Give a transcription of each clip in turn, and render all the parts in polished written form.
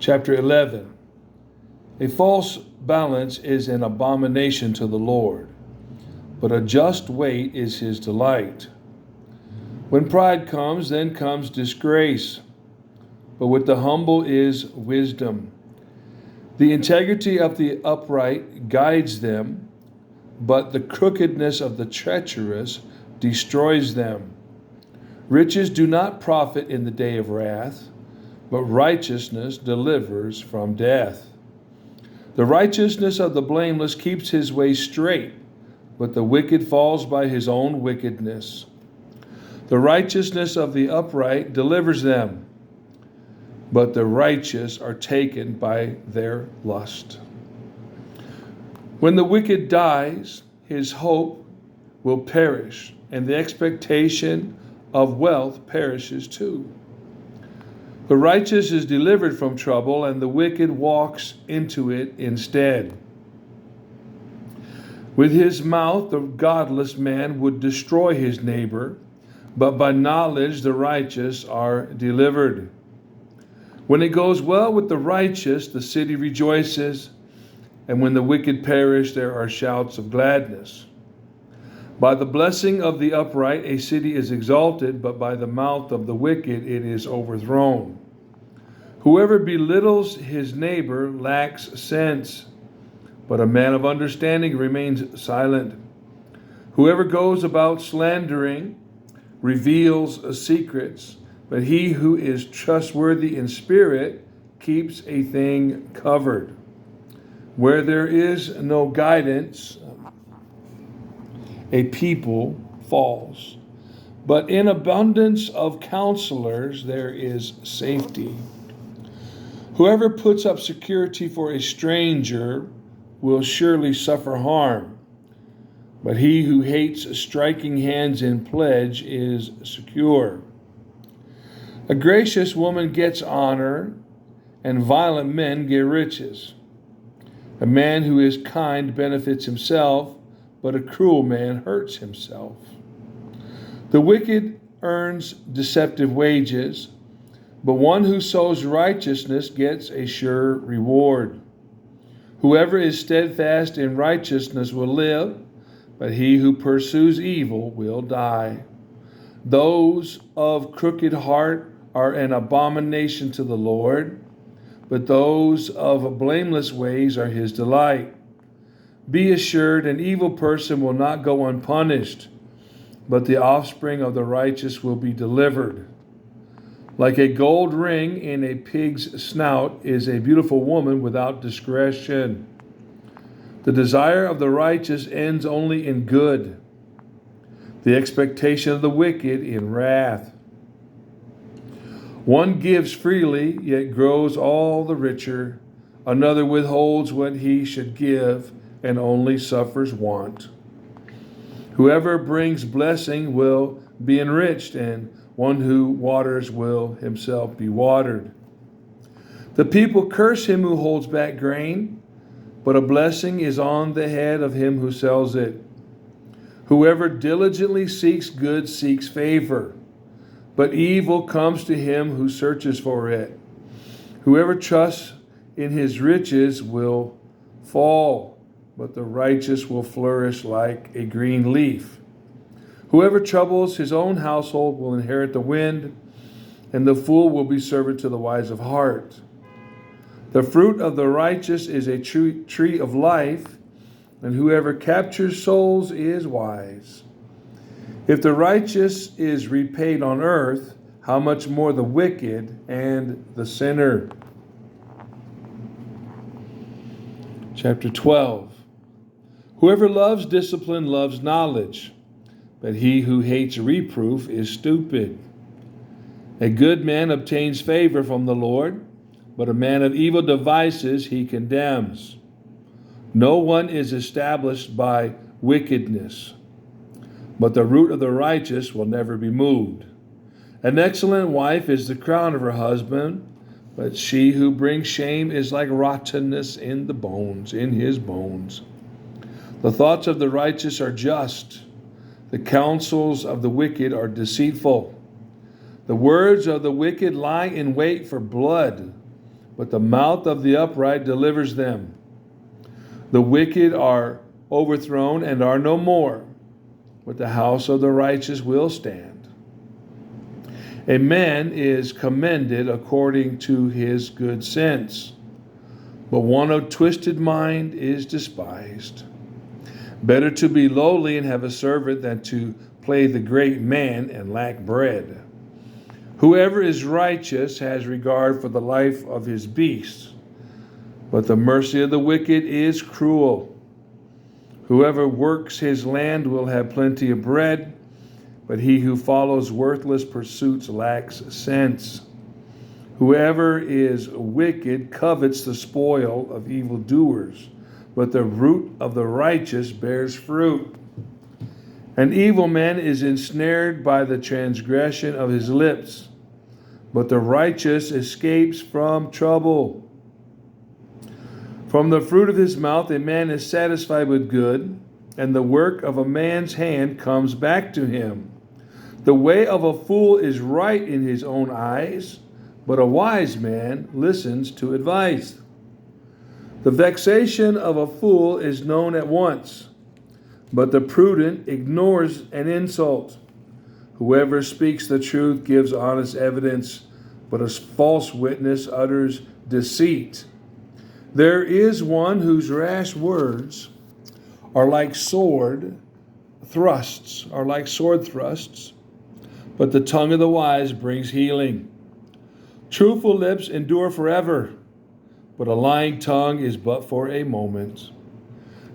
Chapter 11. A false balance is an abomination to the Lord, but a just weight is his delight. When pride comes, then comes disgrace, but with the humble is wisdom. The integrity of the upright guides them, but the crookedness of the treacherous destroys them. Riches do not profit in the day of wrath, but righteousness delivers from death. The righteousness of the blameless keeps his way straight, but the wicked falls by his own wickedness. The righteousness of the upright delivers them, but the righteous are taken by their lust. When the wicked dies, his hope will perish, and the expectation of wealth perishes too. The righteous is delivered from trouble, and the wicked walks into it instead. With his mouth, the godless man would destroy his neighbor, but by knowledge the righteous are delivered. When it goes well with the righteous, the city rejoices, and when the wicked perish, there are shouts of gladness. By the blessing of the upright, a city is exalted, but by the mouth of the wicked, it is overthrown. Whoever belittles his neighbor lacks sense, but a man of understanding remains silent. Whoever goes about slandering reveals secrets, but he who is trustworthy in spirit keeps a thing covered. Where there is no guidance, a people falls, but in abundance of counselors there is safety. Whoever puts up security for a stranger will surely suffer harm, but he who hates striking hands in pledge is secure. A gracious woman gets honor, and violent men get riches. A man who is kind benefits himself, but a cruel man hurts himself. The wicked earns deceptive wages, but one who sows righteousness gets a sure reward. Whoever is steadfast in righteousness will live, but he who pursues evil will die. Those of crooked heart are an abomination to the Lord, but those of blameless ways are his delight. Be assured, an evil person will not go unpunished, but the offspring of the righteous will be delivered. Like a gold ring in a pig's snout is a beautiful woman without discretion. The desire of the righteous ends only in good, the expectation of the wicked in wrath. One gives freely, yet grows all the richer. Another withholds what he should give, and only suffers want. Whoever brings blessing will be enriched, and one who waters will himself be watered. The people curse him who holds back grain, but a blessing is on the head of him who sells it. Whoever diligently seeks good seeks favor, but evil comes to him who searches for it. Whoever trusts in his riches will fall, but the righteous will flourish like a green leaf. Whoever troubles his own household will inherit the wind, and the fool will be servant to the wise of heart. The fruit of the righteous is a tree of life, and whoever captures souls is wise. If the righteous is repaid on earth, how much more the wicked and the sinner? Chapter 12. Whoever loves discipline loves knowledge, but he who hates reproof is stupid. A good man obtains favor from the Lord, but a man of evil devices he condemns. No one is established by wickedness, but the root of the righteous will never be moved. An excellent wife is the crown of her husband, but she who brings shame is like rottenness in his bones. The thoughts of the righteous are just. The counsels of the wicked are deceitful. The words of the wicked lie in wait for blood, but the mouth of the upright delivers them. The wicked are overthrown and are no more, but the house of the righteous will stand. A man is commended according to his good sense, but one of twisted mind is despised. Better to be lowly and have a servant than to play the great man and lack bread. Whoever is righteous has regard for the life of his beasts, but the mercy of the wicked is cruel. Whoever works his land will have plenty of bread, but he who follows worthless pursuits lacks sense. Whoever is wicked covets the spoil of evildoers, but the root of the righteous bears fruit. An evil man is ensnared by the transgression of his lips, but the righteous escapes from trouble. From the fruit of his mouth a man is satisfied with good, and the work of a man's hand comes back to him. The way of a fool is right in his own eyes, but a wise man listens to advice. The vexation of a fool is known at once, but the prudent ignores an insult. Whoever speaks the truth gives honest evidence, but a false witness utters deceit. There is one whose rash words are like sword thrusts, but the tongue of the wise brings healing. Truthful lips endure forever, but a lying tongue is but for a moment.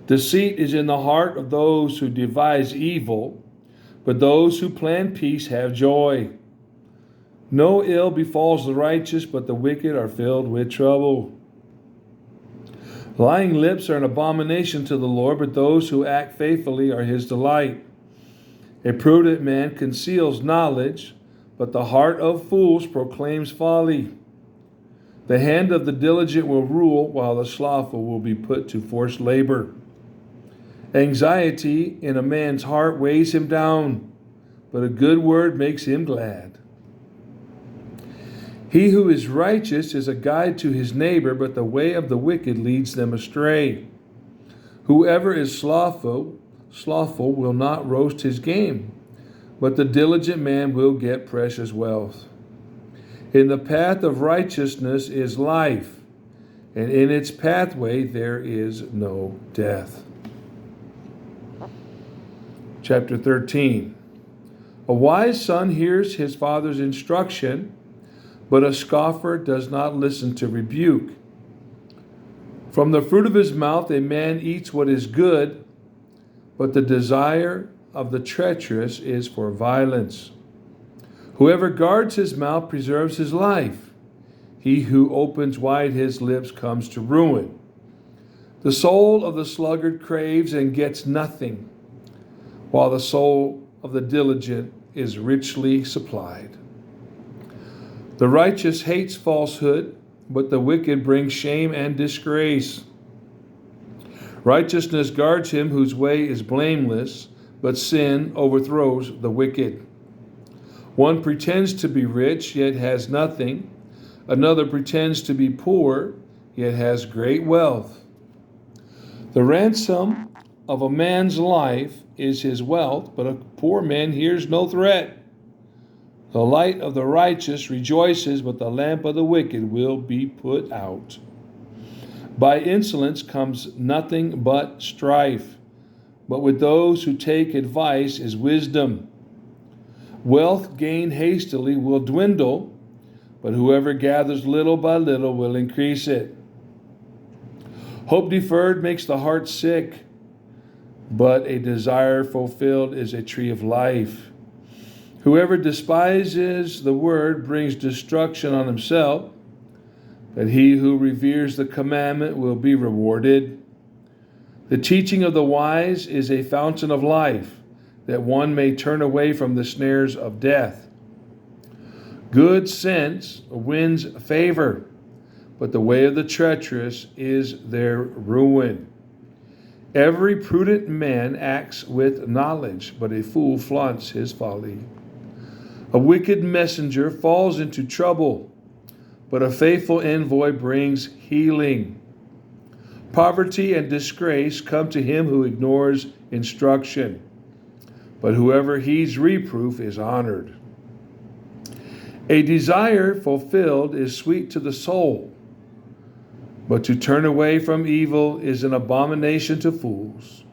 Deceit is in the heart of those who devise evil, but those who plan peace have joy. No ill befalls the righteous, but the wicked are filled with trouble. Lying lips are an abomination to the Lord, but those who act faithfully are his delight. A prudent man conceals knowledge, but the heart of fools proclaims folly. The hand of the diligent will rule, while the slothful will be put to forced labor. Anxiety in a man's heart weighs him down, but a good word makes him glad. He who is righteous is a guide to his neighbor, but the way of the wicked leads them astray. Whoever is slothful will not roast his game, but the diligent man will get precious wealth. In the path of righteousness is life, and in its pathway there is no death. Chapter 13. A wise son hears his father's instruction, but a scoffer does not listen to rebuke. From the fruit of his mouth a man eats what is good, but the desire of the treacherous is for violence. Whoever guards his mouth preserves his life. He who opens wide his lips comes to ruin. The soul of the sluggard craves and gets nothing, while the soul of the diligent is richly supplied. The righteous hates falsehood, but the wicked brings shame and disgrace. Righteousness guards him whose way is blameless, but sin overthrows the wicked. One pretends to be rich, yet has nothing. Another pretends to be poor, yet has great wealth. The ransom of a man's life is his wealth, but a poor man hears no threat. The light of the righteous rejoices, but the lamp of the wicked will be put out. By insolence comes nothing but strife, but with those who take advice is wisdom. Wealth gained hastily will dwindle, but whoever gathers little by little will increase it. Hope deferred makes the heart sick, but a desire fulfilled is a tree of life. Whoever despises the word brings destruction on himself, but he who reveres the commandment will be rewarded. The teaching of the wise is a fountain of life, that one may turn away from the snares of death. Good sense wins favor, but the way of the treacherous is their ruin. Every prudent man acts with knowledge, but a fool flaunts his folly. A wicked messenger falls into trouble, but a faithful envoy brings healing. Poverty and disgrace come to him who ignores instruction, but whoever heeds reproof is honored. A desire fulfilled is sweet to the soul, but to turn away from evil is an abomination to fools.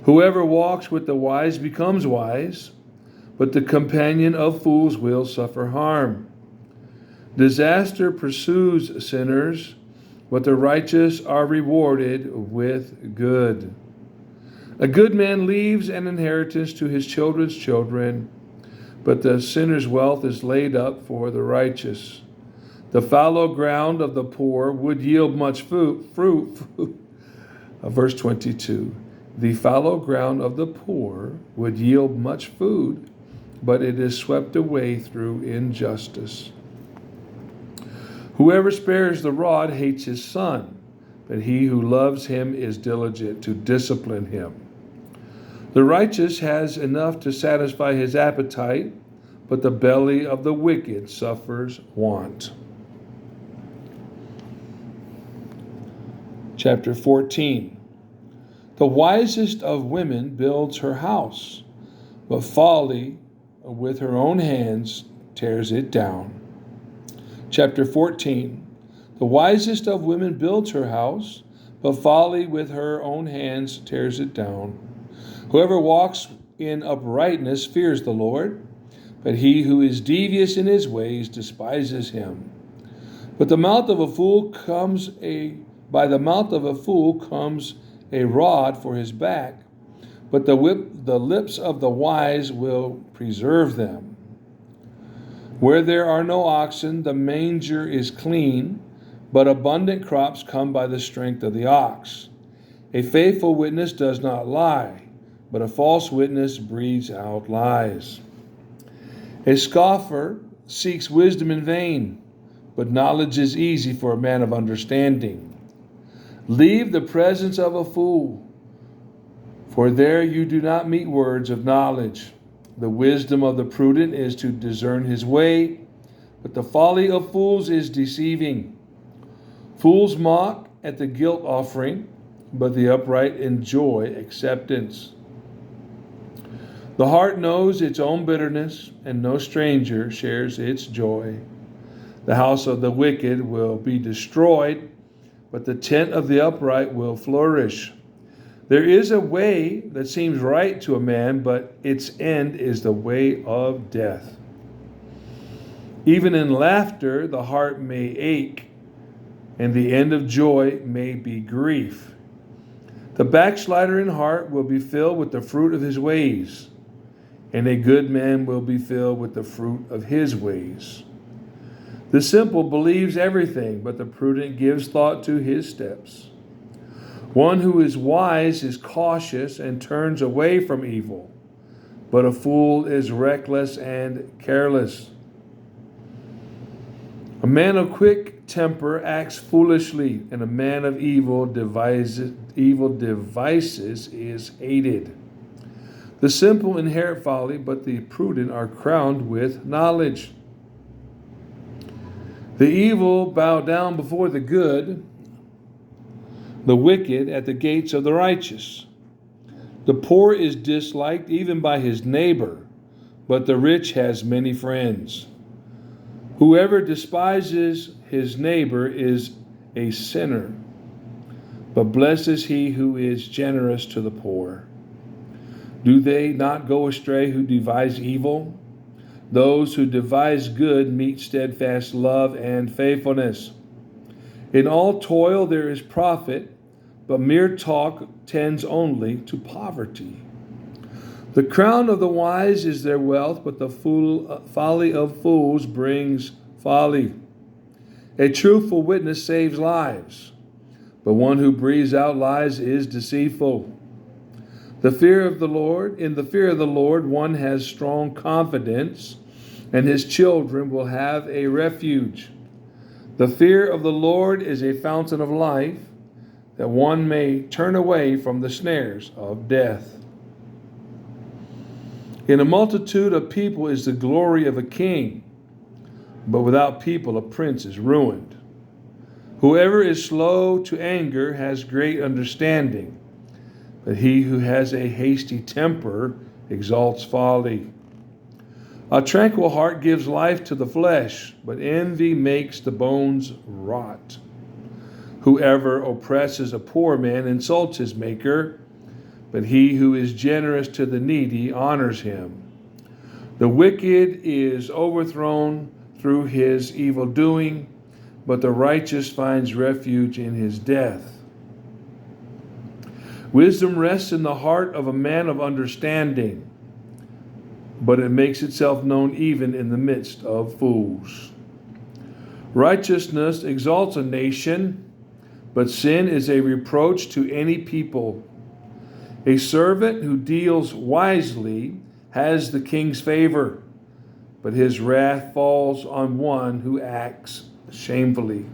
Whoever walks with the wise becomes wise, but the companion of fools will suffer harm. Disaster pursues sinners, but the righteous are rewarded with good. A good man leaves an inheritance to his children's children, but the sinner's wealth is laid up for the righteous. The fallow ground of the poor would yield much fruit. Verse 22. The fallow ground of the poor would yield much food, but it is swept away through injustice. Whoever spares the rod hates his son, but he who loves him is diligent to discipline him. The righteous has enough to satisfy his appetite, but the belly of the wicked suffers want. Chapter 14. The wisest of women builds her house, but folly with her own hands tears it down. Chapter 14. The wisest of women builds her house, but folly with her own hands tears it down. Whoever walks in uprightness fears the Lord, but he who is devious in his ways despises him. By the mouth of a fool comes a rod for his back, but the lips of the wise will preserve them. Where there are no oxen, the manger is clean, but abundant crops come by the strength of the ox. A faithful witness does not lie, but a false witness breathes out lies. A scoffer seeks wisdom in vain, but knowledge is easy for a man of understanding. Leave the presence of a fool, for there you do not meet words of knowledge. The wisdom of the prudent is to discern his way, but the folly of fools is deceiving. Fools mock at the guilt offering, but the upright enjoy acceptance. The heart knows its own bitterness, and no stranger shares its joy. The house of the wicked will be destroyed, but the tent of the upright will flourish. There is a way that seems right to a man, but its end is the way of death. Even in laughter, the heart may ache, and the end of joy may be grief. The backslider in heart will be filled with the fruit of his ways, and a good man will be filled with the fruit of his ways. The simple believes everything, but the prudent gives thought to his steps. One who is wise is cautious and turns away from evil, but a fool is reckless and careless. A man of quick temper acts foolishly, and a man of evil devices is hated. The simple inherit folly, but the prudent are crowned with knowledge. The evil bow down before the good, the wicked at the gates of the righteous. The poor is disliked even by his neighbor, but the rich has many friends. Whoever despises his neighbor is a sinner, but blessed is he who is generous to the poor. Do they not go astray who devise evil? Those who devise good meet steadfast love and faithfulness. In all toil there is profit, but mere talk tends only to poverty. The crown of the wise is their wealth, but the folly of fools brings folly. A truthful witness saves lives, but one who breathes out lies is deceitful. In the fear of the Lord, one has strong confidence, and his children will have a refuge. The fear of the Lord is a fountain of life, that one may turn away from the snares of death. In a multitude of people is the glory of a king, but without people a prince is ruined. Whoever is slow to anger has great understanding, but he who has a hasty temper exalts folly. A tranquil heart gives life to the flesh, but envy makes the bones rot. Whoever oppresses a poor man insults his maker, but he who is generous to the needy honors him. The wicked is overthrown through his evil doing, but the righteous finds refuge in his death. Wisdom rests in the heart of a man of understanding, but it makes itself known even in the midst of fools. Righteousness exalts a nation, but sin is a reproach to any people. A servant who deals wisely has the king's favor, but his wrath falls on one who acts shamefully.